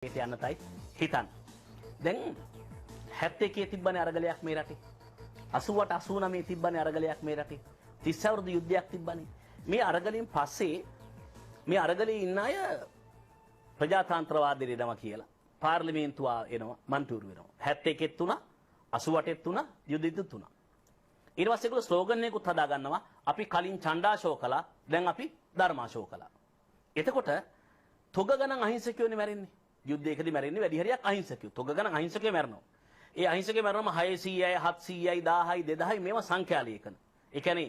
යන්නතයි හිතන්න. දැන් 71 තිබ්බනේ අරගලයක් මේ රටේ. 88 89 තිබ්බනේ අරගලයක් මේ රටේ. 30 අවුරුදු යුද්ධයක් තිබ්බනේ. මේ අරගලෙන් පස්සේ මේ අරගලේ ඉන්න අය ප්‍රජාතන්ත්‍රවාදයට එනවා කියලා පාර්ලිමේන්තුව එනවා මන්ටූරු වෙනවා. 71 තුණා 88 තුණා යුද්ධෙත් තුණා. ඊට පස්සේ ඒගොල්ලෝ ස්ලෝගන් එකකුත් හදා ගන්නවා. අපි කලින් ඡණ්ඩාශෝ කළා. දැන් අපි ධර්මාශෝ කළා. එතකොට තොග ගණන් අහිංසකයෝනේ මැරෙන්නේ. යුද්ධයකදී මැරෙන්නේ වැඩි හරියක් අහිංසකයෝ. තොග ගණන් අහිංසකයෝ මැරෙනවා. ඒ අහිංසකයෝ මැරෙනම 600යි 700යි 1000යි 2000යි මේවා සංඛ්‍යා ලේඛන. ඒ කියන්නේ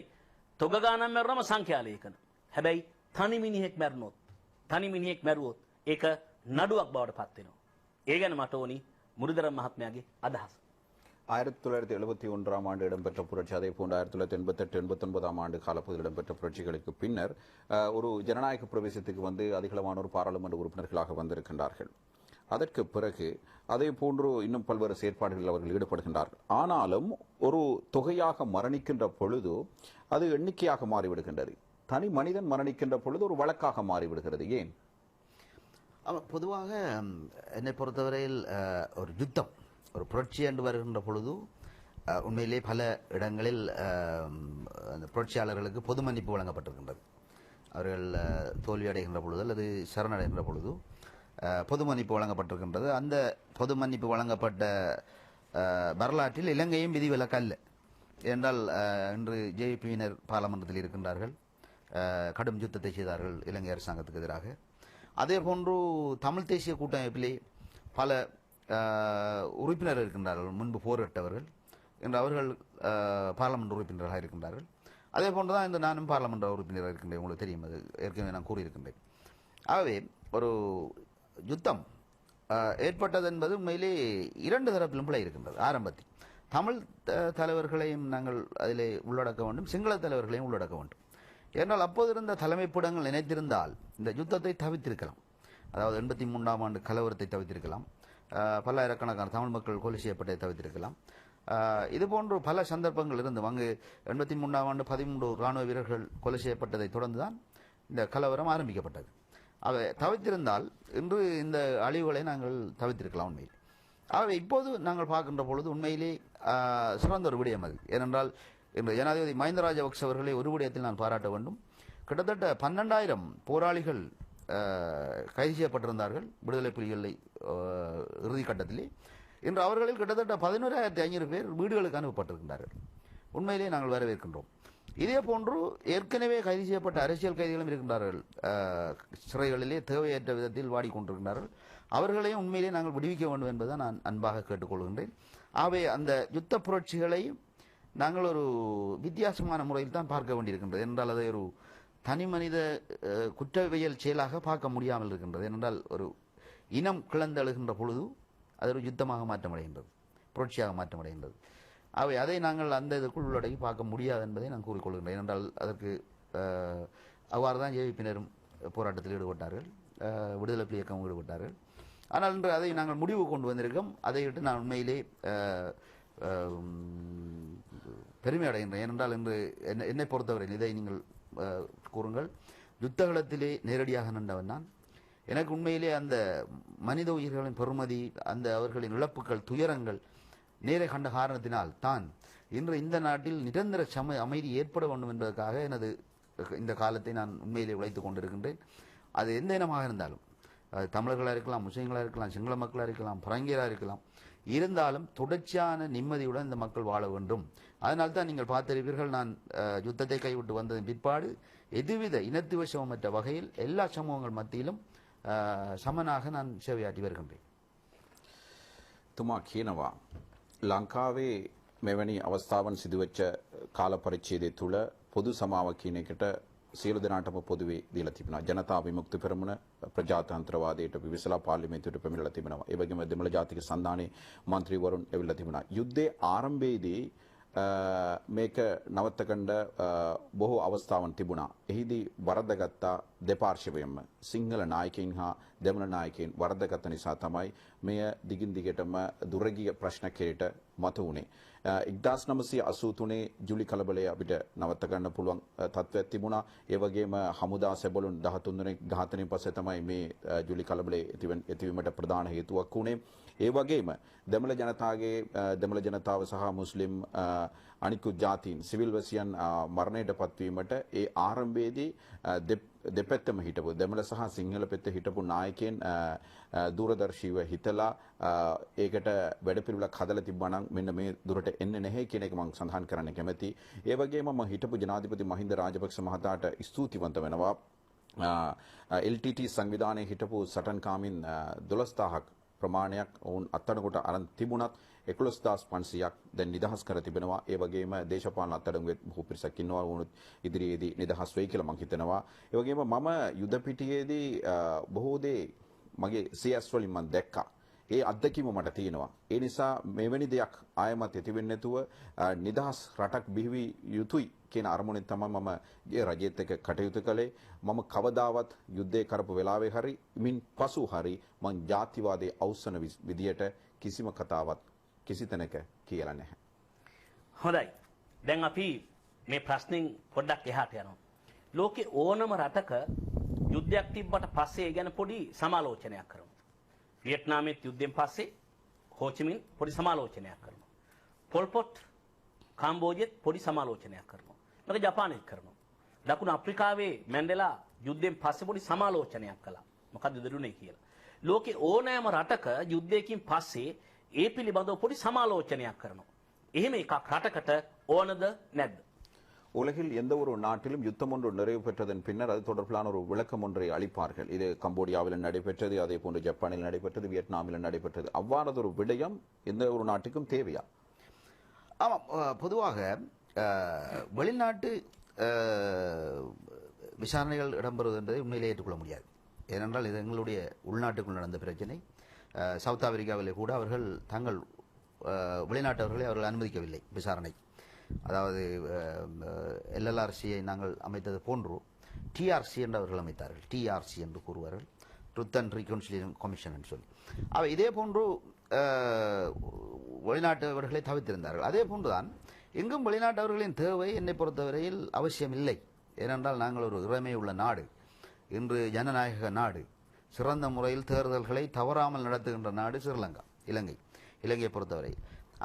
තොග ගණන් මැරුනම සංඛ්‍යා ලේඛන. හැබැයි තනි මිනිහෙක් මැරුවොත් ඒක නඩුවක් බවට පත් වෙනවා. ඒ ගැන මට ඕනි මුරුදරම් මහත්මයාගේ අදහස. 1971ஆம் ஆண்டு இடம்பெற்ற புரட்சி அதே போன்று 1988-89ஆம் ஆண்டு காலப்பகுதியில் இடம்பெற்ற புரட்சிகளுக்கு பின்னர் ஒரு ஜனநாயக பிரவேசத்துக்கு வந்து அதிகளவானோர் பாராளுமன்ற உறுப்பினர்களாக வந்திருக்கின்றார்கள். அதற்கு பிறகு அதே போன்று இன்னும் பல்வேறு செயற்பாடுகளில் அவர்கள் ஈடுபடுகின்றார்கள். ஆனாலும் ஒரு தொகையாக மரணிக்கின்ற பொழுது அது எண்ணிக்கையாக மாறிவிடுகின்றது. தனி மனிதன் மரணிக்கின்ற பொழுது ஒரு வழக்காக மாறிவிடுகிறது. ஏன்? பொதுவாக என்னை பொறுத்தவரையில் ஒரு யுத்தம் ஒரு புரட்சி என்று வருகின்ற பொழுது உண்மையிலே பல இடங்களில் அந்த புரட்சியாளர்களுக்கு பொது மன்னிப்பு வழங்கப்பட்டிருக்கின்றது. அவர்கள் தோல்வி அடைகின்ற பொழுது அல்லது சரணடைகின்ற பொழுது பொது மன்னிப்பு வழங்கப்பட்டிருக்கின்றது. அந்த பொது மன்னிப்பு வழங்கப்பட்ட வரலாற்றில் இலங்கையும் விதிவிலக்கு அல்ல. என்றால் இன்று ஜேபியினர் பாராளுமன்றத்தில் இருக்கின்றார்கள். கடும் யுத்தத்தை செய்தார்கள் இலங்கை அரசாங்கத்துக்கு எதிராக. அதே போன்று தமிழ் தேசிய கூட்டமைப்பிலே பல உறுப்பினர்கள் இருக்கின்றார்கள். முன்பு போரிட்டவர்கள் என்று அவர்கள் பாராளுமன்ற உறுப்பினர்களாக இருக்கின்றார்கள். அதே போன்றுதான் இந்த நானும் பாராளுமன்ற உறுப்பினராக இருக்கின்றேன். உங்களுக்கு தெரியும், அது ஏற்கனவே நான் கூறியிருக்கின்றேன். ஆகவே ஒரு யுத்தம் ஏற்பட்டது என்பது உண்மையிலே இரண்டு தரப்பிலும் பிழை இருக்கின்றது. ஆரம்பத்தில் தமிழ் தலைவர்களையும் நாங்கள் அதிலே உள்ளடக்க வேண்டும், சிங்கள தலைவர்களையும் உள்ளடக்க வேண்டும். ஏனால் அப்போது இருந்த தலைமைப்பிடங்கள் நினைத்திருந்தால் இந்த யுத்தத்தை தவிர்த்திருக்கலாம். அதாவது 83ஆம் ஆண்டு கலவரத்தை தவிர்த்திருக்கலாம். பல்லாயிரக்கணக்கான தமிழ் மக்கள் கொலை செய்யப்பட்டதை தவிர்த்திருக்கலாம். இதுபோன்று பல சந்தர்ப்பங்கள் இருந்தும் அங்கு 83ஆம் ஆண்டு 13 ராணுவ வீரர்கள் கொலை செய்யப்பட்டதை தொடர்ந்துதான் இந்த கலவரம் ஆரம்பிக்கப்பட்டது. அவை தவிர்த்திருந்தால் இன்று இந்த அழிவுகளை நாங்கள் தவிர்த்திருக்கலாம் உண்மையில். ஆகவே இப்போது நாங்கள் பார்க்கின்ற பொழுது உண்மையிலே சிறந்த ஒரு விடயம் அது. ஏனென்றால் இன்று ஜனாதிபதி மஹிந்த ராஜபக்ஷ அவர்களை ஒரு விடயத்தில் நான் பாராட்ட வேண்டும். கிட்டத்தட்ட 12,000 போராளிகள் கைது செய்யப்பட்டிருந்தார்கள் விடுதலை புலிகளை இறுதி கட்டத்திலே. இன்று அவர்களில் கிட்டத்தட்ட 11,500 பேர் வீடுகளுக்கு அனுப்பப்பட்டிருக்கின்றார்கள். உண்மையிலே நாங்கள் வரவேற்கின்றோம். இதே போன்று ஏற்கனவே கைது செய்யப்பட்ட அரசியல் கைதிகளும் இருக்கின்றார்கள். சிறைகளிலே தேவையற்ற விதத்தில் வாடிக்கொண்டிருக்கின்றார்கள். அவர்களையும் உண்மையிலே நாங்கள் விடுவிக்க வேண்டும் என்பதை நான் அன்பாக கேட்டுக்கொள்கின்றேன். ஆகவே அந்த யுத்த புரட்சிகளை நாங்கள் ஒரு வித்தியாசமான முறையில் தான் பார்க்க வேண்டியிருக்கின்றது. என்றால் அதை ஒரு தனி மனித குற்றவியல் செயலாக பார்க்க முடியாமல் இருக்கின்றது. ஏனென்றால் ஒரு இனம் கிளந்தழுகின்ற பொழுது அது ஒரு யுத்தமாக மாற்றமடைகின்றது, புரட்சியாக மாற்றமடைகின்றது. அவை அதை நாங்கள் அந்த இதற்குள் உள்ளடக்கி பார்க்க முடியாது என்பதை நான் கூறிக்கொள்கின்றேன். ஏனென்றால் அதற்கு அவ்வாறு தான் ஜேவிப்பினரும் போராட்டத்தில் ஈடுபட்டார்கள், விடுதலை புலி இயக்கம் ஈடுபட்டார்கள். ஆனால் இன்று அதை நாங்கள் முடிவு கொண்டு வந்திருக்கோம். அதை விட்டு நான் உண்மையிலே பெருமை அடைகின்றேன். ஏனென்றால் இன்று என்னை பொறுத்தவரை இதை நீங்கள் கூறுங்கள், யுத்தகலத்திலே நேரடியாக நின்றவன் நான். எனக்கு உண்மையிலே அந்த மனித உயிர்களின் பெறுமதி, அந்த அவர்களின் இழப்புகள், துயரங்கள் நேரே கண்ட காரணத்தினால் தான் இன்று இந்த நாட்டில் நிரந்தர அமைதி ஏற்பட வேண்டும் என்பதற்காக எனது இந்த காலத்தை நான் உண்மையிலே உழைத்துக் கொண்டிருக்கின்றேன். அது எந்த இனமாக இருந்தாலும், தமிழர்களாக இருக்கலாம், முஸ்லிம்களாக இருக்கலாம், சிங்கள மக்களாக இருக்கலாம், பரங்கியராக இருக்கலாம், இருந்தாலும் தொடர்ச்சியான நிம்மதியுடன் இந்த மக்கள் வாழ வேண்டும். அதனால்தான் நீங்கள் பார்த்திருப்பீர்கள், நான் யுத்தத்தை கைவிட்டு வந்ததன் பிற்பாடு எதுவித இனத்துவசமற்ற வகையில் எல்லா சமூகங்கள் மத்தியிலும் සමනාக நான் சேவையாற்றி வருகின்றேன். තුමා කියනවා ලංකාවේ මෙවැනි අවස්ථාවන් සිදුවෙච්ච කාල පරිච්ඡේදය තුළ පොදු සමාව කියන එකට සියලු දෙනාටම පොදුවේ දීලා තිබෙනවා. ජනතා විමුක්ති පෙරමුණ ප්‍රජාතන්ත්‍රවාදයට විවිසලා පාර්ලිමේන්තුවට පැමිණලා තිබෙනවා. ඒ වගේම දෙමළ ජාතික සන්ධානයේ മന്ത്രിවරුන් එවිලා තිබුණා. යුද්ධයේ ආරම්භයේදී මේක නවත්තගන්න බොහෝ අවස්ථාවන් තිබුණා. එහිදී වරදගත්තා දෙපාර්ශ්වයෙන්ම සිංහල නායකයින් හා දෙමළ නායකයින් වරදගත්ත නිසා තමයි මෙය දිගින් දිගටම දුරගිය ප්‍රශ්න කෙරෙට මතුවුණේ. 1983 ජුලි කලබලය අපිට නවත්ත ගන්න පුළුවන් තත්ත්වයක් තිබුණා. ඒ වගේම හමුදා සැබළුන් 13 දෙනෙක් ඝාතනයෙන් පස්සේ තමයි මේ ජුලි කලබලය ඇතිවීමට ප්‍රධාන හේතුවක් වුණේ. ඒ වගේම දෙමළ ජනතාව සහ මුස්ලිම් අනිකුත් ජාතීන් සිවිල් වැසියන් මරණයට පත්වීමට ඒ ආරම්භයේදී දෙපැත්තම හිටපු දෙමළ සහ සිංහල පැත්තේ හිටපු නායකයන් දූරදර්ශීව හිතලා ඒකට වැඩපිළිවෙලක් හදලා තිබ්බා නම් මෙන්න මේ දුරට එන්නේ නැහැ කියන එක මම සඳහන් කරන්න කැමැතියි. ඒ වගේම මම හිටපු ජනාධිපති මහින්ද රාජපක්ෂ මහතාට ස්තුතිවන්ත වෙනවා. LTT සංවිධානයේ හිටපු සටන්කාමින් 12000ක් ප්‍රමාණයක් ඔවුන් අත්අඩංගුවට අරන් තිබුණත් 11500ක් දැන් නිදහස් කර තිබෙනවා. ඒ වගේම දේශපාලන අත්අඩංගුවේ බොහෝ පිරිසක් ඉන්නවා. වුණත් ඉදිරියේදී නිදහස් වෙයි කියලා මම හිතනවා. ඒ වගේම මම යුද පිටියේදී බොහෝ දේ මගේ CS වලින් මම දැක්කා. ඒ අත්දැකීම මට තියෙනවා. ඒ නිසා මෙවැනි දෙයක් ආයමත් ඇති වෙන්නේ නැතුව නිදහස් රටක් බිහි යුතුයි කියන අරමුණෙන් තමයි මම ඒ රජයේත් එක්ක කටයුතු කළේ. මම කවදාවත් යුද්ධය කරපු වෙලාවේ හරි මින් පසු හරි මම ජාතිවාදයේ අවසන විදියට කිසිම කතාවක් කිසි තැනක කියලා නැහැ. හොඳයි. දැන් අපි මේ ප්‍රශ්نين පොඩ්ඩක් එහාට යනවා. ලෝකේ ඕනම රටක යුද්ධයක් තිබ්බට පස්සේ ඒ ගැන පොඩි සමාලෝචනයක් කරමු. වියට්නාමයේ යුද්ධයෙන් පස්සේ හෝචිමින් පොඩි සමාලෝචනයක් කරනවා. පොල් පොට් කාම්බෝජෙත් පොඩි සමාලෝචනයක් කරනවා. මේක ජපානයේත් කරනවා. දකුණු අප්‍රිකාවේ මැන්ඩෙලා යුද්ධයෙන් පස්සේ පොඩි සමාලෝචනයක් කළා. මොකද්ද දෙදුනේ කියලා. ලෝකේ ඕනෑම රටක යුද්ධයකින් පස්සේ ඒ පිළිබඳව පොඩි සමාලෝචනයක් කරනවා. එහෙම එකක් රටකට ඕනද නැද්ද? உலகில் எந்த ஒரு நாட்டிலும் யுத்தம் ஒன்று நிறைவு பெற்றதன் பின்னர் அது தொடர்பிலான ஒரு விளக்கம் ஒன்றை அளிப்பார்கள். இது கம்போடியாவில் நடைபெற்றது, அதே போன்று ஜப்பானில் நடைபெற்றது, வியட்நாமில் நடைபெற்றது. அவ்வாறது ஒரு விடயம் எந்த ஒரு நாட்டுக்கும் தேவையா? ஆமாம், பொதுவாக வெளிநாட்டு விசாரணைகள் இடம்பெறுவது என்பதை உண்மையிலே ஏற்றுக்கொள்ள முடியாது. ஏனென்றால் இது எங்களுடைய உள்நாட்டுக்குள் நடந்த பிரச்சனை. சவுத் ஆப்பிரிக்காவிலே கூட அவர்கள் தங்கள் வெளிநாட்டவர்களை அவர்கள் அனுமதிக்கவில்லை விசாரணை. அதாவது LLRCயை நாங்கள் அமைத்தது போன்று TRC என்று அவர்கள் அமைத்தார்கள். TRC என்று கூறுவார்கள், ட்ரூத் அண்ட் ரீகன்சிலியேஷன் கமிஷன் என்று சொல்லி. அவை இதே போன்று வெளிநாட்டவர்களை தவிர்த்திருந்தார்கள். அதே போன்றுதான் எங்கும் வெளிநாட்டவர்களின் தேவை என்னை பொறுத்தவரையில் அவசியம் இல்லை. ஏனென்றால் நாங்கள் ஒரு இறைமை உள்ள நாடு, இன்று ஜனநாயக நாடு, சிறந்த முறையில் தேர்தல்களை தவறாமல் நடத்துகின்ற நாடு ஸ்ரீலங்கா, இலங்கையை பொறுத்தவரை.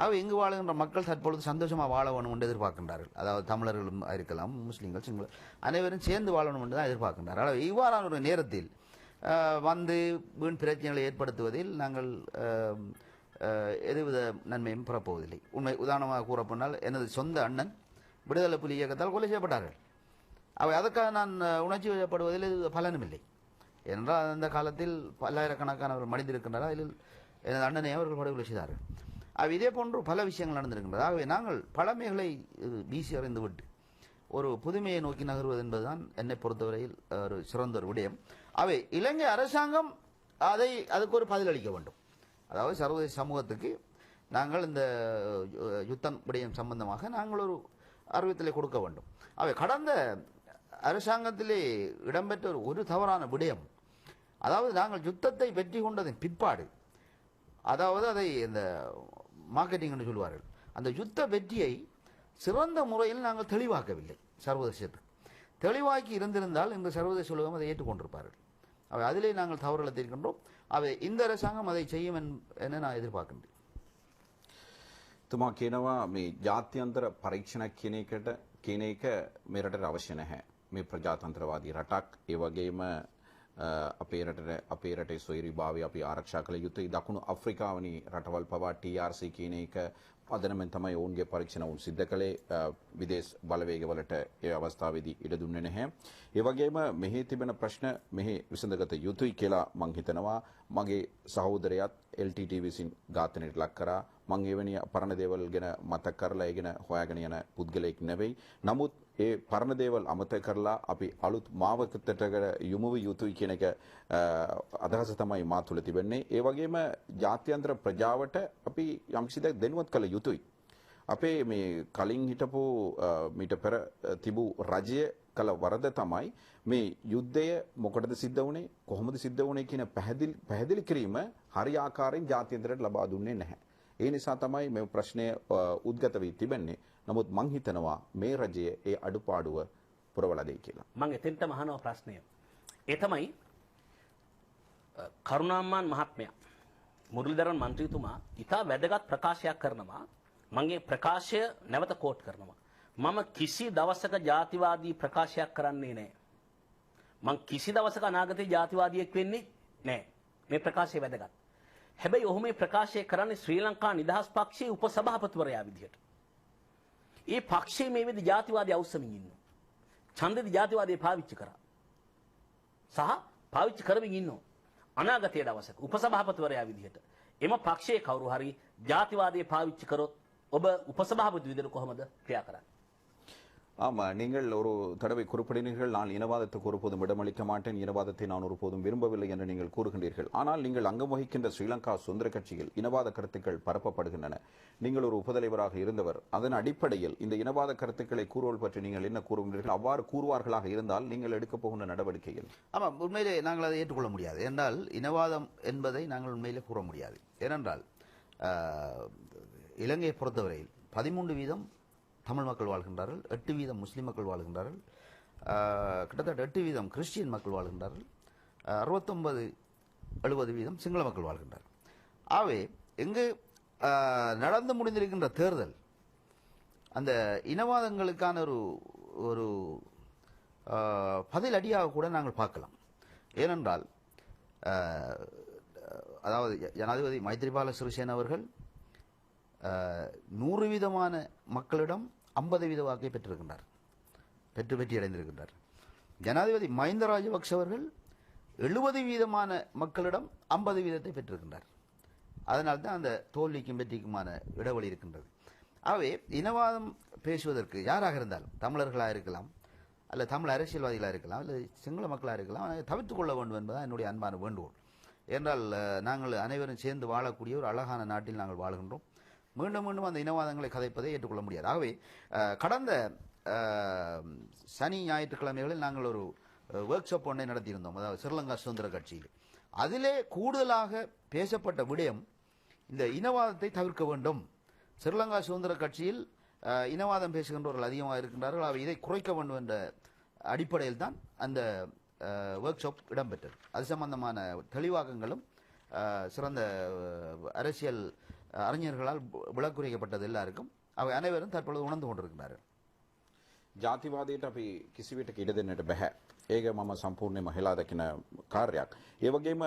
அவை இங்கு வாழுகின்ற மக்கள் தற்பொழுது சந்தோஷமாக வாழ வேணும் என்று எதிர்பார்க்கின்றார்கள். அதாவது தமிழர்களும் இருக்கலாம், முஸ்லீம்கள், சிங்கள அனைவரும் சேர்ந்து வாழணும் என்று தான் எதிர்பார்க்கின்றார்கள். அவை இவ்வாறான ஒரு நேரத்தில் வந்து வீண் பிரச்சனைகளை ஏற்படுத்துவதில் நாங்கள் எதுவித நன்மையும் பெறப்போவதில்லை. உதாரணமாக கூறப்போனால் எனது சொந்த அண்ணன் விடுதலை புலி இயக்கத்தால் கொலை செய்யப்பட்டார்கள். அவை அதற்காக நான் உணர்ச்சி வயப்படுவதில் பலனும் இல்லை. ஏனென்றால் அந்த காலத்தில் பல்லாயிரக்கணக்கானவர்கள் மடிந்திருக்கின்றனர். அதில் எனது அண்ணனை அவர்கள் படுகொலை செய்தார்கள். இதே போன்று பல விஷயங்கள் நடந்திருக்கின்றது. ஆகவே நாங்கள் பழமைகளை வீசி அறிந்து விட்டு ஒரு புதுமையை நோக்கி நகர்வது என்பதுதான் என்னை பொறுத்தவரையில் ஒரு சிறந்த ஒரு விடயம். அவை இலங்கை அரசாங்கம் அதுக்கு ஒரு பதிலளிக்க வேண்டும். அதாவது சர்வதேச சமூகத்துக்கு நாங்கள் இந்த யுத்தம் விடயம் சம்பந்தமாக நாங்கள் ஒரு அறிவித்தலை கொடுக்க வேண்டும். அவை கடந்த அரசாங்கத்திலே இடம்பெற்ற ஒரு தவறான விடயம், அதாவது நாங்கள் யுத்தத்தை வெற்றி கொண்டதன் பிற்பாடு, அதாவது அதை இந்த மார்க்கெட்டிங் என்று சொல்வார்கள், அந்த யுத்த வெற்றியை சிறந்த முறையில் நாங்கள் தெளிவாக்கவில்லை. சர்வதேசத்துக்கு தெளிவாக்கி இருந்திருந்தால் இந்த சர்வதேச உலகம் அதை ஏற்றுக்கொண்டிருப்பார்கள். அவை அதிலே நாங்கள் தவறுகளை தெரிகின்றோம். அவை இந்த அரசாங்கம் அதை செய்யும் என நான் எதிர்பார்க்கின்றேன். තුමා කියනවා මේ ජාත්‍යන්තර පරීක්ෂණයක් කියන එක මේ රටට අවශ්‍ය නැහැ. මේ ප්‍රජාතන්ත්‍රවාදී රටක්, ඒ වගේම අපේ රටේ සොයුරිභාවය අපි ආරක්ෂා කළ යුතුයි. දකුණු අප්‍රිකාවනි රටවල් පවා TRC කියන එක පදනමෙන් තමයි ඔවුන්ගේ පරීක්ෂණ වුන් සිද්ධ කළේ. විදේශ බලවේගවලට ඒ අවස්ථාවේදී ඉඩ දුන්නේ නැහැ. ඒ වගේම මෙහි තිබෙන ප්‍රශ්න මෙහි විසඳගත යුතුයි කියලා මම හිතනවා. මගේ සහෝදරයාත් LTT විසින් ඝාතනයට ලක් කරා. මම එවැනි පරණ දේවල් ගැන මතක් කරලා ඒ ගැන හොයාගෙන යන පුද්ගලයෙක් නෙවෙයි. නමුත් ඒ පරණ දේවල් අමතක කරලා අපි අලුත් මාවකටට යොමු යුතුයි කියන එක අදහස තමයි මා තුළ තිබෙන්නේ. ඒ වගේම ජාත්‍යන්තර ප්‍රජාවට අපි යම්කිසි දෙයක් දැනුවත් කළ යුතුයි. අපේ මේ කලින් හිටපු මීට පෙර තිබූ රජය කළ වරද තමයි මේ යුද්ධය මොකටද සිද්ධ වුණේ, කොහොමද සිද්ධ වුණේ කියන පැහැදිලි කිරීම හරි ආකාරයෙන් ජාත්‍යන්තරයට ලබා දුන්නේ නැහැ. ඒ නිසා තමයි මේ ප්‍රශ්නය උද්ගත වී තිබෙන්නේ. නමුත් මං හිතනවා මේ රජයේ ඒ අඩුපාඩුව පුරවලා දෙයි කියලා. මම එතෙන්ටම අහනවා ප්‍රශ්නය. ඒ තමයි කරුණාම්මාන් මහත්මයා මුරලිදරන් මන්ත්‍රීතුමා ඉතා වැදගත් ප්‍රකාශයක් කරනවා. මගේ ප්‍රකාශය නැවත කෝට් කරනවා. මම කිසි දවසක ජාතිවාදී ප්‍රකාශයක් කරන්නේ නැහැ. මං කිසි දවසක අනාගතයේ ජාතිවාදියෙක් වෙන්නේ නැහැ. මේ ප්‍රකාශය වැදගත්. හැබැයි ඔහු මේ ප්‍රකාශය කරන්නේ ශ්‍රී ලංකා නිදහස් පක්ෂයේ උපසභාපතිවරයා විදිහට. ඒ පක්ෂයේ මේ විදිහ ජාතිවාදී අවසමින් ඉන්නවා. ඡන්දෙදි ජාතිවාදී පාවිච්චි කරා. සහ පාවිච්චි කරමින් ඉන්නවා. අනාගතයේ දවසක උපසභාපතිවරයා විදිහට එම පක්ෂයේ කවුරු හරි ජාතිවාදී පාවිච්චි කරොත් ඔබ උපසභාපති විදිහට කොහොමද ක්‍රියා කරන්නේ? ஆமா நீங்கள் ஒரு தடவை குறிப்பிடுகிறீர்கள் நான் இனவாதத்துக்கு ஒருபோதும் இடமளிக்க மாட்டேன் இனவாதத்தை நான் ஒருபோதும் விரும்பவில்லை என்று நீங்கள் கூறுகின்றீர்கள் ஆனால் நீங்கள் அங்கம் வகிக்கின்ற ஸ்ரீலங்கா சுதந்திர கட்சியில் இனவாத கருத்துக்கள் பரப்பப்படுகின்றன நீங்கள் ஒரு உபதலைவராக இருந்தவர் அதன் அடிப்படையில் இந்த இனவாத கருத்துக்களை கூறுவது பற்றி நீங்கள் என்ன கூறுகின்றீர்கள் அவ்வாறு கூறுவார்களாக இருந்தால் நீங்கள் எடுக்கப் போகின்ற நடவடிக்கைகள் ஆமாம் உண்மையிலே நாங்கள் அதை ஏற்றுக்கொள்ள முடியாது என்றால் இனவாதம் என்பதை நாங்கள் உண்மையிலே கூற முடியாது ஏனென்றால் இலங்கையை பொறுத்தவரையில் 13% தமிழ் மக்கள் வாழ்கின்றார்கள் 8% முஸ்லிம் மக்கள் வாழ்கின்றார்கள் கிட்டத்தட்ட 8% கிறிஸ்டியன் மக்கள் வாழ்கின்றார்கள் 69-70% சிங்கள மக்கள் வாழ்கின்றார்கள் ஆகவே எங்கு நடந்து முடிந்திருக்கின்ற தேர்தல் அந்த இனவாதங்களுக்கான ஒரு பதில் அடியாக கூட நாங்கள் பார்க்கலாம் ஏனென்றால் அதாவது ஜனாதிபதி மைத்ரிபால சிறிசேன அவர்கள் 100% மக்களிடம் 50% வாக்கை பெற்றிருக்கின்றார் வெற்றி அடைந்திருக்கின்றார் ஜனாதிபதி மஹிந்த ராஜபக்ஷ அவர்கள் 70% மக்களிடம் 50% பெற்றிருக்கின்றார் அதனால் தான் அந்த தோல்விக்கும் வெற்றிக்குமான இடைவெளி இருக்கின்றது ஆகவே இனவாதம் பேசுவதற்கு யாராக இருந்தாலும் தமிழர்களாக இருக்கலாம் அல்ல தமிழ் அரசியல்வாதிகளாக இருக்கலாம் அல்லது சிங்கள மக்களாக இருக்கலாம் தவிர்த்துக் கொள்ள வேண்டும் என்பதுதான் என்னுடைய அன்பான வேண்டுகோள் என்றால் நாங்கள் அனைவரும் சேர்ந்து வாழக்கூடிய ஒரு அழகான நாட்டில் நாங்கள் வாழ்கின்றோம் மீண்டும் மீண்டும் அந்த இனவாதங்களை கதைப்பதை ஏற்றுக்கொள்ள முடியாது ஆகவே கடந்த சனி ஞாயிற்றுக்கிழமைகளில் நாங்கள் ஒரு ஒர்க் ஷாப் ஒன்றை நடத்தியிருந்தோம் அதாவது ஸ்ரீலங்கா சுதந்திர கட்சியில் அதிலே கூடுதலாக பேசப்பட்ட விடயம் இந்த இனவாதத்தை தவிர்க்க வேண்டும் ஸ்ரீலங்கா சுதந்திர கட்சியில் இனவாதம் பேசுகின்றவர்கள் அதிகமாக இருக்கின்றார்கள் இதை குறைக்க வேண்டும் என்ற அடிப்படையில் தான் அந்த ஒர்க் ஷாப் இடம்பெற்றது அது சம்பந்தமான தெளிவாக்கங்களும் சிறந்த அரசியல் அறிஞர்களால் விளக்குரைக்கப்பட்டது எல்லாருக்கும் அவை அனைவரும் தற்பொழுது உணர்ந்து கொண்டிருக்கிறார்கள் ජාතිවාදයට අපි කිසිවිටක ඉඩ දෙන්නට බෑ. ඒක මම සම්පූර්ණයෙන්ම හෙලා දකින කාර්යයක්. ඒ වගේම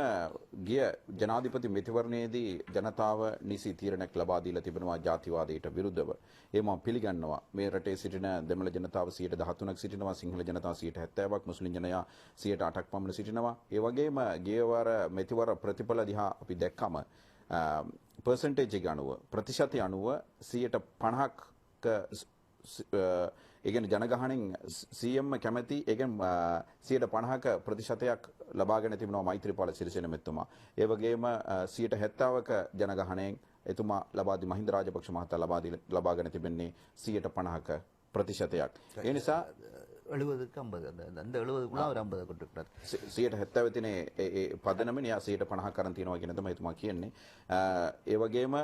ගිය ජනාධිපති මෙතිවරණයේදී ජනතාව නිසි තීරණයක් ලබා දීලා තිබෙනවා ජාතිවාදයට විරුද්ධව. ඒ මම පිළිගන්නවා. මේ රටේ සිටින දෙමළ ජනතාව 13%ක් සිටිනවා, සිංහල ජනතාව 70%ක්, මුස්ලිම් ජනයා 8%ක් පමණ සිටිනවා. ඒ වගේම ගියවර මෙතිවර ප්‍රතිඵල දිහා අපි දැක්කම පර්සන්ටේජ් එක අනුව ප්‍රතිශතය අනුව 50%ක ඒ කියන්නේ ජනගහණයෙන් 100ම කැමැති ඒ කියන්නේ 50%ක ප්‍රතිශතයක් ලබාගෙන තිබෙනවා මෛත්‍රීපාල සිරිසේන මෙතුමා. ඒ වගේම 70%ක ජනගහණයෙන් එතුමා ලබාදී මහින්ද රාජපක්ෂ මහතා ලබාගෙන තිබෙන්නේ 50%ක ප්‍රතිශතයක්. ඒ නිසා 70க்கு 50 அந்த 70க்குள்ள அவர் 50 கொண்டிருக்கிறார் 70 තිනේ ඒ පදනමනේ යා 50% කරන් තියනවා කියන තමයි එතුමා කියන්නේ. ඒ වගේම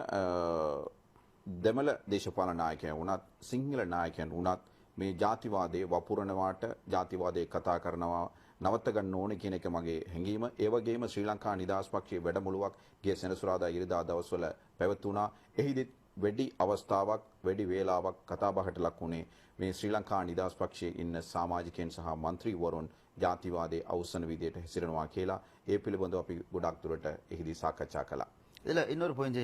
දෙමළ දේශපාලන නායකයන් වුණත් සිංහල නායකයන් වුණත් මේ ජාතිවාදයේ වපුරනවාට ජාතිවාදයේ කතා කරනවා නවත්ත ගන්න ඕනේ කියන එක මගේ හැඟීම. ඒ වගේම ශ්‍රී ලංකා නිදහස් පක්ෂයේ වැඩමුළුවක් ගිය සෙනසුරාදා ඉරිදා දවස්වල පැවතුණා. එහිදී වැඩි අවස්ථාවක් වැඩි වේලාවක් කතා බහට ලක් වුණේ මේ ශ්‍රී ලංකා නිදහස් පක්ෂයේ ඉන්න සමාජිකයන් සහ മന്ത്രിවරුන් ජාතිවාදයේ අවසන් විදියට හැසිරෙනවා කියලා ඒ පිළිබඳව අපි ගොඩක් දුරට එහිදී සාකච්ඡා කළා. இதுல இன்னொரு பாயிண்ட்